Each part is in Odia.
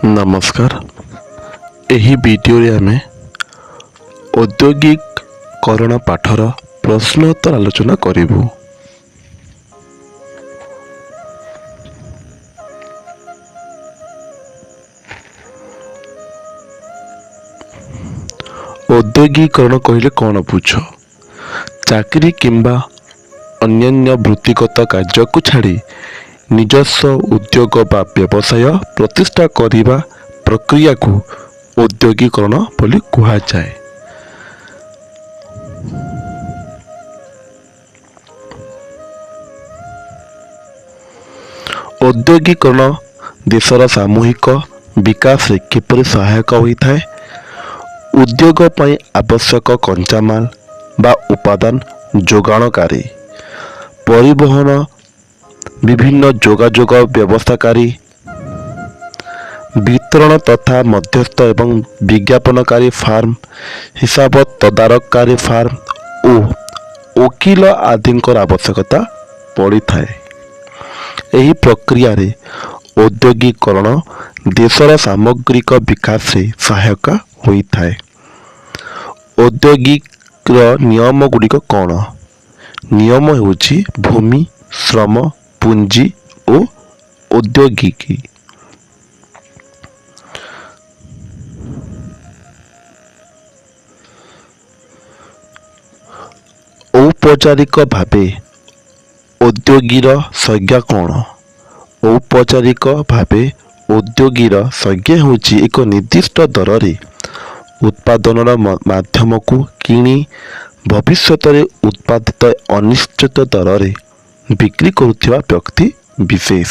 नमस्कार। ଏହି ଭିଡ଼ିଓରେ ଆମେ औद्योगिकरण पाठर प्रश्नोत्तर आलोचना करिबु। औद्योगिकरण कहले कौन बुझ? चाकरी किंबा अन्यान्य वृत्तिगत कार्य को छाड़ी निजस्व उद्योग बा व्यवसाय प्रतिष्ठा करिबा प्रक्रिया को औद्योगिकरण बोली कहा जाए। औद्योगिकरण देशर सामूहिक विकास रे किपरि सहायक होइथाय? उद्योग पई आवश्यक कंचामाल बा उपादान जोगाणकारी, परिवहन, विभिन्न जोगाजोग व्यवस्थाकारी, वितरण तथा मध्यस्थ एवं विज्ञापनकारी फार्म, हिसाब तदारककारी फार्म और वकील आदि आवश्यकता पड़ी थाए। एही प्रक्रिया रे औद्योगिकरण देशर सामग्रिक विकास रे सहायक होई थाए। औद्योगिक नियम गुड़िक कौन? नियम होछि भूमि, श्रम, पूंजी और औद्योगिकी। औपचारिक भावे औद्योगिर संज्ञा कौन? औपचारिक भावे औद्योगिर संज्ञा होछि एक निर्दिष्ट दर रे उत्पादनर माध्यम को किणी भविष्यत रे उत्पादित अनिश्चित दर रे बिक्री करुथिबा व्यक्ति विशेष।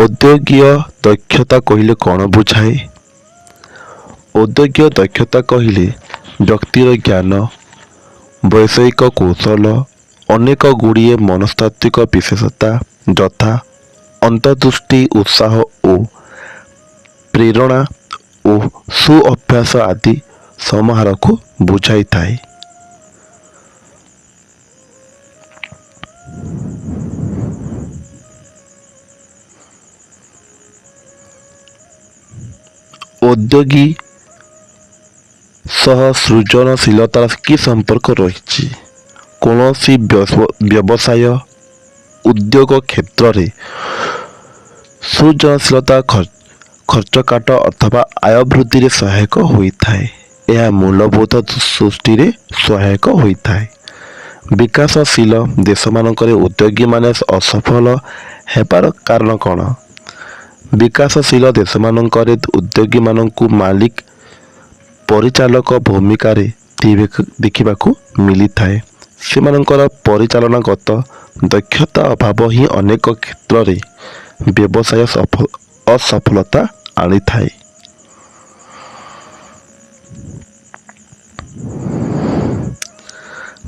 औद्योगिक दक्षता कहिले कौन बुझाए? औद्योगिक दक्षता कहिले व्यक्तिर ज्ञान, वैषयिक कौशल, अनेक गुड़िए मनस्तात्विक विशेषता यथा अंतर्दृष्टि, उत्साह और प्रेरणा और सु अभ्यास आदि समाहार को बुझाई थाए। औद्योगिक सह सृजनशीलता की संपर्क रही? कौनसी व्यवसाय उद्योग क्षेत्र रे सृजनशीलता खर्च काट अथवा आय वृद्धि रे सहायक होइथाय। यह मूलभूत सृष्टि रे सहायक होइथाय। विकासशील देश मानकरे उद्योगी माने असफल हेबार कारण कौन? विकासशील देश मानकरे उद्योगी मानकु मालिक परिचालक भूमिका रे देखिबाकू मिली थाए। सेमानकर परिचालनागत दक्षता अभाव ही अनेक क्षेत्र रे व्यवसाय असफलता आनी थाए।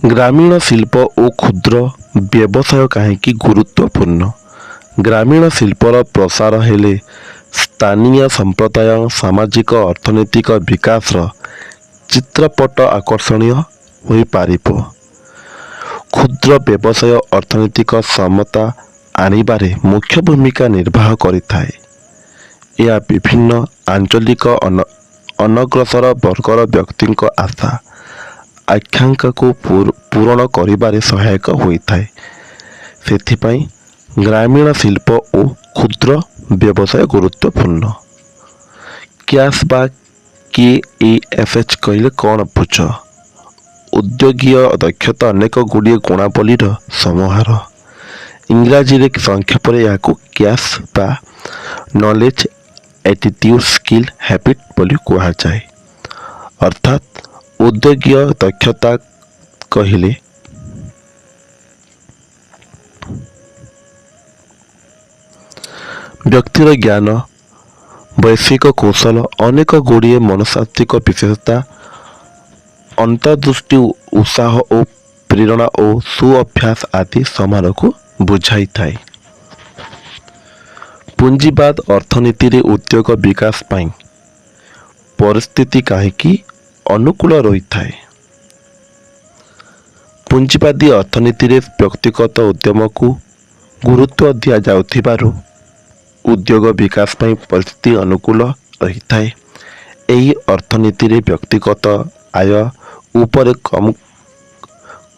ग्रामीण शिल्प और क्षुद्र व्यवसाय कहीं गुरुत्वपूर्ण? ग्रामीण शिल्पर प्रसार हेले स्थानीय संप्रदाय सामाजिक अर्थनैतिक विकास चित्रपट आकर्षणीय हो पारिबो। क्षुद्र व्यवसाय अर्थनैतिक समता आनिबारे मुख्य भूमिका निर्वाह करिथाए। यह विभिन्न आंचलिक अनग्रसर वर्गर व्यक्ति आशा आकांक्षा को पूरण करिबारे सहायक होइथाए। सेथिपाई ग्रामीण शिल्प और क्षुद्र व्यवसाय गुरुत्वपूर्ण। कैश बा KASH कहले कौन बुझ? औद्योगिक दक्षता अनेक गुड़िए गुणावलीर समाहार। इंग्राजी रे संक्षेप रे याकू कैश बा नॉलेज, एटीट्यूड, स्किल, हैबिट बोली कहा जाए। अर्थात औद्योगिक दक्षता कहले व्यक्तिर ज्ञान, वैषयिक कौशल, अनेक गुड़िए मनस्तात्विक विशेषता, अंतर्दृष्टि, उत्साह और प्रेरणा और सु अभ्यास आदि समारोह को बुझाई थाए। पूंजीवाद अर्थनीति रे उद्योग विकास पाई परिस्थिति कहीं अनुकूल रही थाए। पूंजीवादी अर्थनीति रे व्यक्तिगत उद्यम को गुरुत्व दिया जाउथिबारु ଉଦ୍ୟୋଗ ବିକାଶ ପାଇଁ ପରିସ୍ଥିତି ଅନୁକୂଳ ରହିଥାଏ। ଏହି ଅର୍ଥନୀତିରେ ବ୍ୟକ୍ତିଗତ ଆୟ ଉପରେ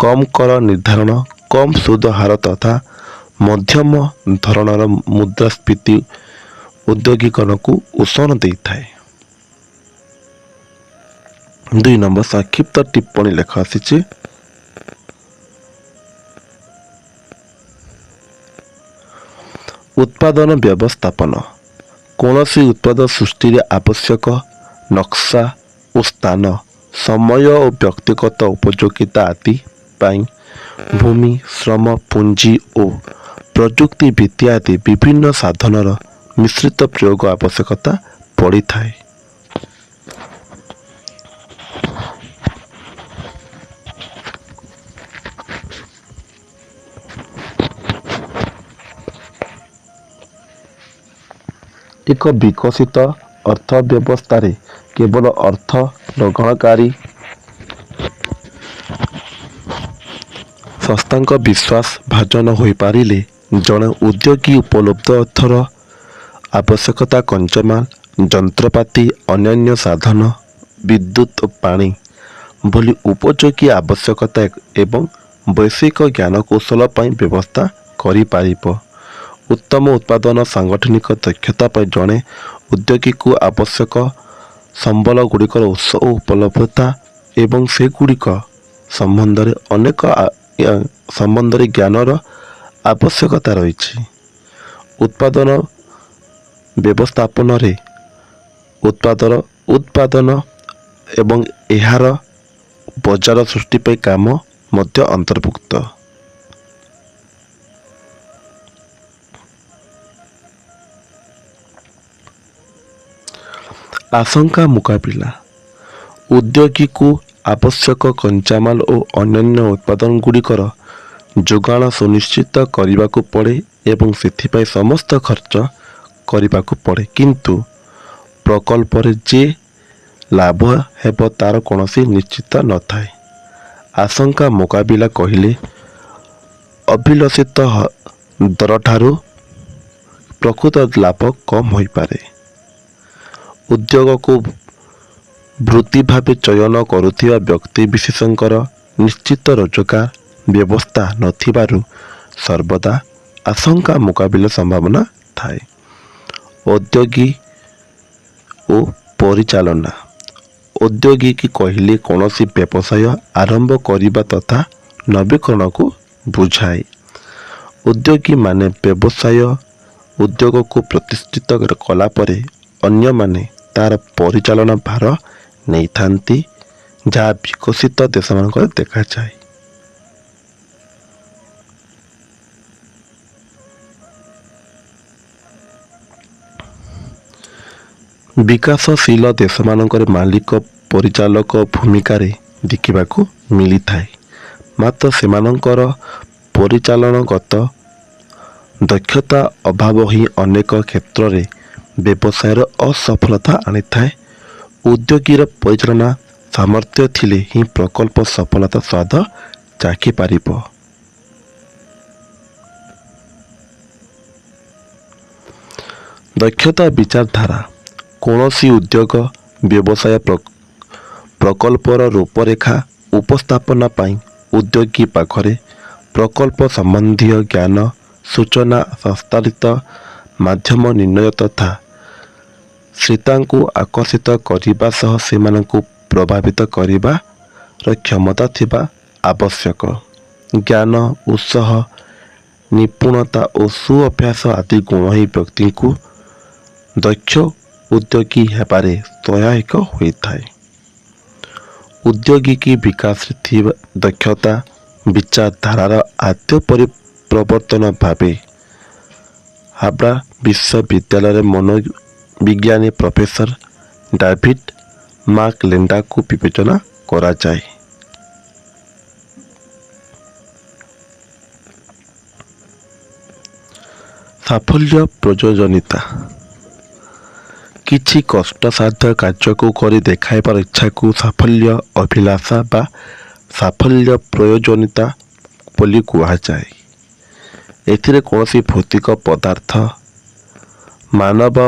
କମ୍ କର ନିର୍ଦ୍ଧାରଣ, କମ୍ ସୁଧ ହାର ତଥା ମଧ୍ୟମ ଧରଣର ମୁଦ୍ରାସ୍ଫୀତି ଉଦ୍ୟୋଗୀକରଣକୁ ଉତ୍ସାହ ଦେଇଥାଏ। 2 ନମ୍ବର ସଂକ୍ଷିପ୍ତ ଟିପ୍ପଣୀ ଲେଖ ଆସିଛି। ଉତ୍ପାଦନ ବ୍ୟବସ୍ଥାପନ କୌଣସି ଉତ୍ପାଦ ସୃଷ୍ଟିରେ ଆବଶ୍ୟକ ନକ୍ସା ଓ ସ୍ଥାନ, ସମୟ ଓ ବ୍ୟକ୍ତିଗତ ଉପଯୋଗିତା ଆଦି ପାଇଁ ଭୂମି, ଶ୍ରମ, ପୁଞ୍ଜି ଓ ପ୍ରଯୁକ୍ତି ବିଦ୍ୟା ଆଦି ବିଭିନ୍ନ ସାଧନର ମିଶ୍ରିତ ପ୍ରୟୋଗ ଆବଶ୍ୟକତା ପଡ଼ିଥାଏ। ଏକ ବିକଶିତ ଅର୍ଥବ୍ୟବସ୍ଥାରେ କେବଳ ଅର୍ଥ ଗ୍ରହଣକାରୀ ସଂସ୍ଥାଙ୍କ ବିଶ୍ୱାସ ଭାଜନ ହୋଇପାରିଲେ ଜଣେ ଉଦ୍ୟୋଗୀ ଉପଲବ୍ଧ ଅର୍ଥର ଆବଶ୍ୟକତା କଞ୍ଚାମାଲ, ଯନ୍ତ୍ରପାତି, ଅନ୍ୟାନ୍ୟ ସାଧନ, ବିଦ୍ୟୁତ୍ ଓ ପାଣି ଭଳି ଉପଯୋଗୀ ଆବଶ୍ୟକତା ଏବଂ ବୈଷୟିକ ଜ୍ଞାନକୌଶଳ ପାଇଁ ବ୍ୟବସ୍ଥା କରିପାରିବ। ଉତ୍ତମ ଉତ୍ପାଦନ ସାଂଗଠନିକ ଦକ୍ଷତା ପାଇଁ ଜଣେ ଉଦ୍ୟୋଗୀକୁ ଆବଶ୍ୟକ ସମ୍ବଳଗୁଡ଼ିକର ଉତ୍ସ ଓ ଉପଲବ୍ଧତା ଏବଂ ସେଗୁଡ଼ିକ ସମ୍ବନ୍ଧରେ ଜ୍ଞାନର ଆବଶ୍ୟକତା ରହିଛି। ଉତ୍ପାଦନ ବ୍ୟବସ୍ଥାପନରେ ଉତ୍ପାଦନ ଏବଂ ଏହାର ବଜାର ସୃଷ୍ଟି ପାଇଁ କାମ ମଧ୍ୟ ଅନ୍ତର୍ଭୁକ୍ତ। ଆଶଙ୍କା ମୁକାବିଲା ଉଦ୍ୟୋଗୀକୁ ଆବଶ୍ୟକ କଞ୍ଚାମାଲ ଓ ଅନ୍ୟାନ୍ୟ ଉତ୍ପାଦନଗୁଡ଼ିକର ଯୋଗାଣ ସୁନିଶ୍ଚିତ କରିବାକୁ ପଡ଼େ ଏବଂ ସେଥିପାଇଁ ସମସ୍ତ ଖର୍ଚ୍ଚ କରିବାକୁ ପଡ଼େ, କିନ୍ତୁ ପ୍ରକଳ୍ପରେ ଯେ ଲାଭ ହେବ ତାର କୌଣସି ନିଶ୍ଚିତ ନଥାଏ। ଆଶଙ୍କା ମୁକାବିଲା କହିଲେ ଅଭିଲଷିତ ଦରଠାରୁ ପ୍ରକୃତ ଲାଭ କମ୍ ହୋଇପାରେ। ଉଦ୍ୟୋଗକୁ ବୃତ୍ତି ଭାବେ ଚୟନ କରୁଥିବା ବ୍ୟକ୍ତିବିଶେଷଙ୍କର ନିଶ୍ଚିତ ରୋଜଗାର ବ୍ୟବସ୍ଥା ନଥିବାରୁ ସର୍ବଦା ଆଶଙ୍କା ମୁକାବିଲା ସମ୍ଭାବନା ଥାଏ। ଉଦ୍ୟୋଗୀ ଓ ପରିଚାଳନା ଉଦ୍ୟୋଗୀକି କହିଲେ କୌଣସି ବ୍ୟବସାୟ ଆରମ୍ଭ କରିବା ତଥା ନବୀକରଣକୁ ବୁଝାଏ। ଉଦ୍ୟୋଗୀମାନେ ଉଦ୍ୟୋଗକୁ ପ୍ରତିଷ୍ଠିତ କଲା ପରେ ଅନ୍ୟମାନେ ତାର ପରିଚାଳନା ଭାର ନେଇଥାନ୍ତି, ଯାହା ବିକଶିତ ଦେଶମାନଙ୍କରେ ଦେଖାଯାଏ। ବିକାଶଶୀଳ ଦେଶମାନଙ୍କରେ ମାଲିକ ପରିଚାଳକ ଭୂମିକାରେ ଦେଖିବାକୁ ମିଳିଥାଏ, ମାତ୍ର ସେମାନଙ୍କର ପରିଚାଳନାଗତ ଦକ୍ଷତା ଅଭାବ ହିଁ ଅନେକ କ୍ଷେତ୍ରରେ ବ୍ୟବସାୟର ଅସଫଳତା ଆଣିଥାଏ। ଉଦ୍ୟୋଗୀର ପରିଚାଳନା ସାମର୍ଥ୍ୟ ଥିଲେ ହିଁ ପ୍ରକଳ୍ପ ସଫଳତା ସ୍ୱାଦ ଚାଖିପାରିବ। ଦକ୍ଷତା ବିଚାରଧାରା କୌଣସି ଉଦ୍ୟୋଗ ବ୍ୟବସାୟ ପ୍ରକଳ୍ପର ରୂପରେଖା ଉପସ୍ଥାପନା ପାଇଁ ଉଦ୍ୟୋଗୀ ପାଖରେ ପ୍ରକଳ୍ପ ସମ୍ବନ୍ଧୀୟ ଜ୍ଞାନ, ସୂଚନା, ସଂସ୍ଥାରିତ ମାଧ୍ୟମ ନିର୍ଣ୍ଣୟ ତଥା ଶ୍ରୋତାଙ୍କୁ ଆକର୍ଷିତ କରିବା ସହ ସେମାନଙ୍କୁ ପ୍ରଭାବିତ କରିବାର କ୍ଷମତା ଥିବା ଆବଶ୍ୟକ। ଜ୍ଞାନ, ଉତ୍ସାହ, ନିପୁଣତା ଓ ସୁଅଭ୍ୟାସ ଆଦି ଗୁଣ ହିଁ ବ୍ୟକ୍ତିଙ୍କୁ ଦକ୍ଷ ଉଦ୍ୟୋଗୀ ହେବାରେ ସହାୟକ ହୋଇଥାଏ। ଉଦ୍ୟୋଗିକ ବିକାଶରେ ଥିବା ଦକ୍ଷତା ବିଚାରଧାରାର ଆଦ୍ୟ ପରିପ୍ରବର୍ତ୍ତନ ଭାବେ ହାର୍ଭାର୍ଡ ବିଶ୍ୱବିଦ୍ୟାଳୟର ମନୋବିଜ୍ଞାନୀ ପ୍ରଫେସର ଡାଭିଡ ମାକଲେଣ୍ଡାଙ୍କୁ ବିବେଚନା କରାଯାଏ। ସାଫଲ୍ୟ ପ୍ରୟୋଜନିତା କିଛି କଷ୍ଟସାଧ୍ୟ କାର୍ଯ୍ୟକୁ କରି ଦେଖାଇବାର ଇଚ୍ଛାକୁ ସାଫଲ୍ୟ ଅଭିଳାଷା ବା ସାଫଲ୍ୟ ପ୍ରୟୋଜନିତା ବୋଲି କୁହାଯାଏ। ଏଥିରେ କୌଣସି ଭୌତିକ ପଦାର୍ଥ ମାନବ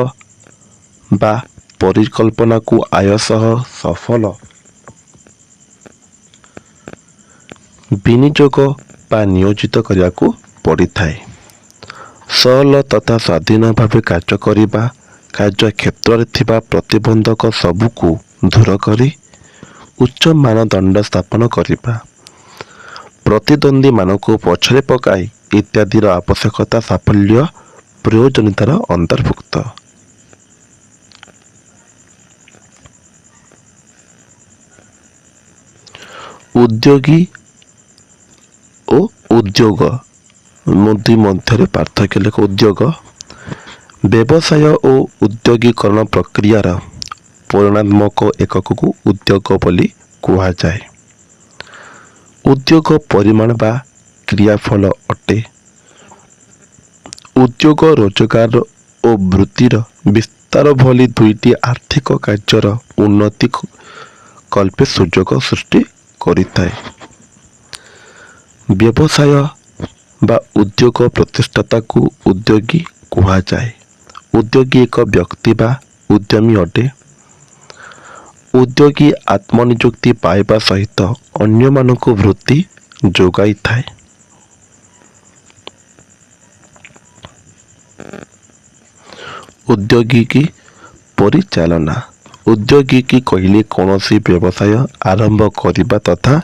ବା ପରିକଳ୍ପନାକୁ ଆୟ ସହ ସଫଳ ବିନିଯୋଗ ବା ନିୟୋଜିତ କରିବାକୁ ପଡ଼ିଥାଏ। ସରଳ ତଥା ସ୍ୱାଧୀନ ଭାବେ କାର୍ଯ୍ୟ କରିବା, କାର୍ଯ୍ୟ କ୍ଷେତ୍ରରେ ଥିବା ପ୍ରତିବନ୍ଧକ ସବୁକୁ ଦୂର କରି ଉଚ୍ଚ ମାନଦଣ୍ଡ ସ୍ଥାପନ କରିବା, ପ୍ରତିଦ୍ୱନ୍ଦ୍ୱୀମାନଙ୍କୁ ପଛରେ ପକାଇ ଇତ୍ୟାଦିର ଆବଶ୍ୟକତା ସାଫଲ୍ୟ ପ୍ରୟୋଜନତାର ଅନ୍ତର୍ଭୁକ୍ତ। ଉଦ୍ୟୋଗୀ ଓ ଉଦ୍ୟୋଗ ମଧ୍ୟରେ ପାର୍ଥକ୍ୟ ଲେଖ। ଉଦ୍ୟୋଗ ବ୍ୟବସାୟ ଓ ଉଦ୍ୟୋଗୀକରଣ ପ୍ରକ୍ରିୟାର ପରିମାଣାତ୍ମକ ଏକକକୁ ଉଦ୍ୟୋଗ ବୋଲି କୁହାଯାଏ। ଉଦ୍ୟୋଗ ପରିମାଣ ବା କ୍ରିୟାଫଳ ଅଟେ। ଉଦ୍ୟୋଗ ରୋଜଗାର ଓ ବୃତ୍ତିର ବିସ୍ତାର ଭଳି ଦୁଇଟି ଆର୍ଥିକ କାର୍ଯ୍ୟର ଉନ୍ନତି କଳ୍ପେ ସୁଯୋଗ ସୃଷ୍ଟି କରିଥାଏ। ବ୍ୟବସାୟ ବା ଉଦ୍ୟୋଗ ପ୍ରତିଷ୍ଠାତାକୁ ଉଦ୍ୟୋଗୀ କୁହାଯାଏ। ଉଦ୍ୟୋଗୀ ଏକ ବ୍ୟକ୍ତି ବା ଉଦ୍ୟମୀ ଅଟେ। ଉଦ୍ୟୋଗୀ ଆତ୍ମନିଯୁକ୍ତି ପାଇବା ସହିତ ଅନ୍ୟମାନଙ୍କୁ ବୃତ୍ତି ଯୋଗାଇଥାଏ। ଉଦ୍ୟୋଗିକି ପରିଚାଳନା। ଉଦ୍ୟୋଗିକି କହିଲେ କୌଣସି ବ୍ୟବସାୟ ଆରମ୍ଭ କରିବା ତଥା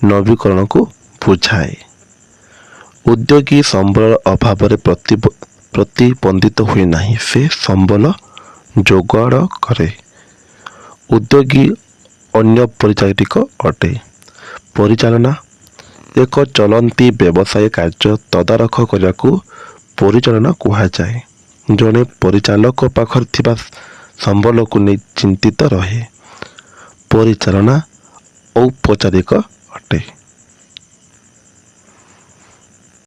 ନବୀକରଣକୁ ବୁଝାଏ। ଉଦ୍ୟୋଗୀ ସମ୍ବଳର ଅଭାବରେ ପ୍ରତିବନ୍ଧିତ ହୁଏ ନାହିଁ, ସେ ସମ୍ବଳ ଯୋଗାଡ଼ କରେ। ଉଦ୍ୟୋଗୀ ଅନ୍ୟ ପରିଚାଳିତ ଅଟେ। ପରିଚାଳନା ଏକ ଚଳନ୍ତି ବ୍ୟବସାୟ କାର୍ଯ୍ୟ ତଦାରଖ କରିବାକୁ ପରିଚାଳନା କୁହାଯାଏ। ଜଣେ ପରିଚାଳକ ପାଖରେ ଥିବା ସମ୍ବଳକୁ ନେଇ ଚିନ୍ତିତ ରହେ। ପରିଚାଳନା ଔପଚାରିକ ଅଟେ।